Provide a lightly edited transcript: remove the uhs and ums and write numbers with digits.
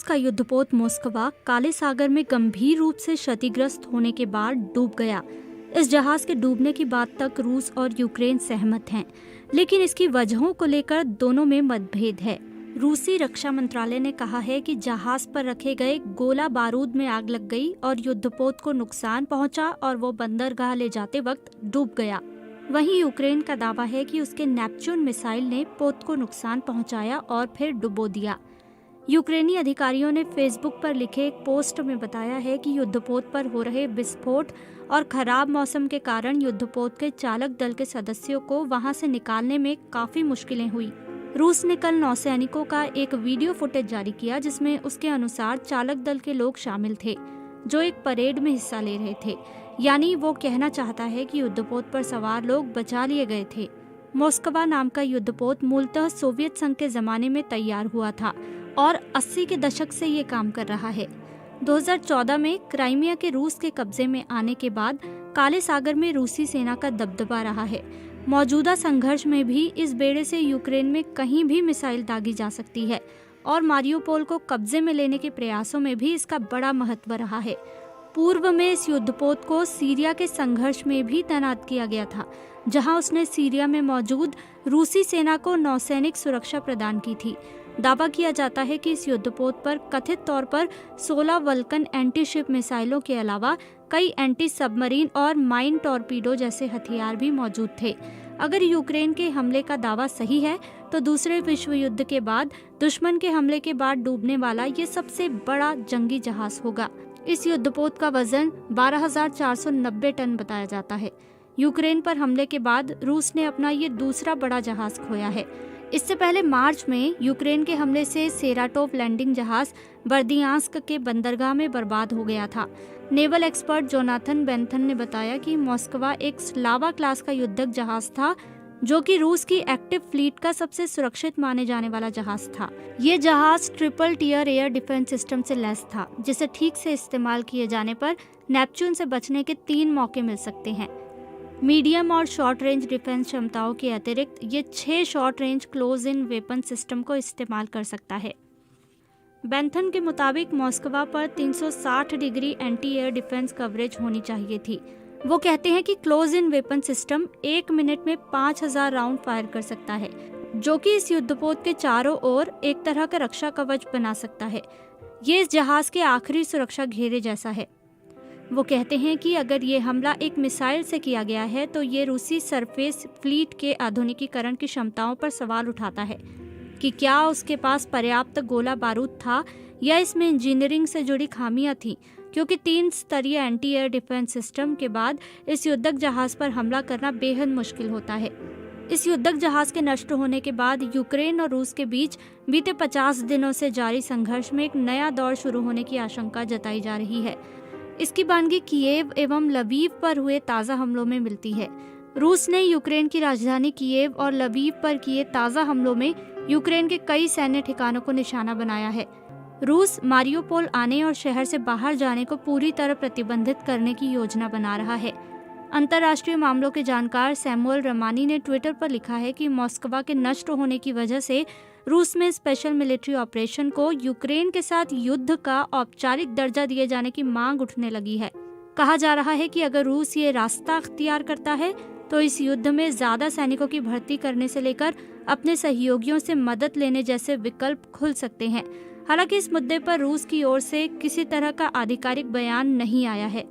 का युद्धपोत मोस्कवा काले सागर में गंभीर रूप से क्षतिग्रस्त होने के बाद डूब गया। इस जहाज के डूबने की बात तक रूस और यूक्रेन सहमत हैं, लेकिन इसकी वजहों को लेकर दोनों में मतभेद है। रूसी रक्षा मंत्रालय ने कहा है कि जहाज पर रखे गए गोला बारूद में आग लग गई और युद्धपोत को नुकसान पहुंचा और वो बंदरगाह ले जाते वक्त डूब गया। वहीं यूक्रेन का दावा है कि उसके नेपच्यून मिसाइल ने पोत को नुकसान पहुंचाया और फिर डुबो दिया। यूक्रेनी अधिकारियों ने फेसबुक पर लिखे एक पोस्ट में बताया है कि युद्धपोत पर हो रहे विस्फोट और खराब मौसम के कारण युद्धपोत के चालक दल के सदस्यों को वहां से निकालने में काफी मुश्किलें हुई। रूस ने कल नौसैनिकों का एक वीडियो फुटेज जारी किया, जिसमें उसके अनुसार चालक दल के लोग शामिल थे जो एक परेड में हिस्सा ले रहे थे। यानी वो कहना चाहता है कि युद्धपोत पर सवार लोग बचा लिए गए थे। मोस्कवा नाम का युद्धपोत मूलतः सोवियत संघ के जमाने में तैयार हुआ था और 80 के दशक से ये काम कर रहा है। 2014 में क्राइमिया के रूस के कब्जे में आने के बाद काले सागर में रूसी सेना का दबदबा रहा है। मौजूदा संघर्ष में भी इस बेड़े से यूक्रेन में कहीं भी मिसाइल दागी जा सकती है और मारियोपोल को कब्जे में लेने के प्रयासों में भी इसका बड़ा महत्व रहा है। पूर्व में इस युद्धपोत को सीरिया के संघर्ष में भी तैनात किया गया था, जहां उसने सीरिया में मौजूद रूसी सेना को नौसैनिक सुरक्षा प्रदान की थी। दावा किया जाता है कि इस युद्धपोत पर कथित तौर पर 16 वल्कन एंटी शिप मिसाइलों के अलावा कई एंटी सबमरीन और माइन टॉर्पीडो जैसे हथियार भी मौजूद थे। अगर यूक्रेन के हमले का दावा सही है तो दूसरे विश्व युद्ध के बाद दुश्मन के हमले के बाद डूबने वाला ये सबसे बड़ा जंगी जहाज होगा। इस युद्धपोत का वजन 12,490 टन बताया जाता है। यूक्रेन पर हमले के बाद रूस ने अपना ये दूसरा बड़ा जहाज खोया है। इससे पहले मार्च में यूक्रेन के हमले से सेराटोव लैंडिंग जहाज बर्दियांस्क के बंदरगाह में बर्बाद हो गया था। नेवल एक्सपर्ट जोनाथन बेंथन ने बताया कि मोस्कवा एक स्लावा क्लास का युद्धक जहाज था, जो कि रूस की एक्टिव फ्लीट का सबसे सुरक्षित माने जाने वाला जहाज था। ये जहाज triple tier air defence system से लैस था, जिसे ठीक से इस्तेमाल किए जाने पर नेपच्यून से बचने के 3 मौके मिल सकते हैं। मीडियम और शॉर्ट रेंज डिफेंस क्षमताओं के अतिरिक्त ये 6 short range close in weapon system को इस्तेमाल कर सकता है। बेंथन के मुताबिक मोस्कवा पर 360 degree anti air defence coverage होनी चाहिए थी। वो कहते हैं कि close in weapon system 1 minute में 5000 राउंड फायर कर सकता है, जो कि इस युद्धपोत के चारों ओर एक तरह का रक्षा कवच बना सकता है। ये इस जहाज के आखिरी सुरक्षा घेरे जैसा है। वो कहते हैं कि अगर ये हमला एक मिसाइल से किया गया है तो ये रूसी सरफेस फ्लीट के आधुनिकीकरण की क्षमताओं पर सवाल उठाता है कि क्या उसके पास पर्याप्त गोला बारूद था या इसमें इंजीनियरिंग से जुड़ी खामियां थीं, क्योंकि 3 स्तरीय एंटी एयर डिफेंस सिस्टम के बाद इस युद्धक जहाज पर हमला करना बेहद मुश्किल होता है। इस युद्धक जहाज के नष्ट होने के बाद यूक्रेन और रूस के बीच बीते 50 दिनों से जारी संघर्ष में एक नया दौर शुरू होने की आशंका जताई जा रही है। इसकी बानगी कीयेव एवं लवीव पर हुए ताज़ा हमलों में मिलती है। रूस ने यूक्रेन की राजधानी कीयेव और लवीव पर किए ताज़ा हमलों में यूक्रेन के कई सैन्य ठिकानों को निशाना बनाया है। रूस मारियोपोल आने और शहर से बाहर जाने को पूरी तरह प्रतिबंधित करने की योजना बना रहा है। अंतर्राष्ट्रीय मामलों के जानकार सैमुअल रमानी ने ट्विटर पर लिखा है कि मोस्कवा के नष्ट होने की वजह से रूस में स्पेशल मिलिट्री ऑपरेशन को यूक्रेन के साथ युद्ध का औपचारिक दर्जा दिए जाने की मांग उठने लगी है। कहा जा रहा है कि अगर रूस ये रास्ता अख्तियार करता है तो इस युद्ध में ज्यादा सैनिकों की भर्ती करने से लेकर अपने सहयोगियों से मदद लेने जैसे विकल्प खुल सकते हैं। हालांकि इस मुद्दे पर रूस की ओर से किसी तरह का आधिकारिक बयान नहीं आया है।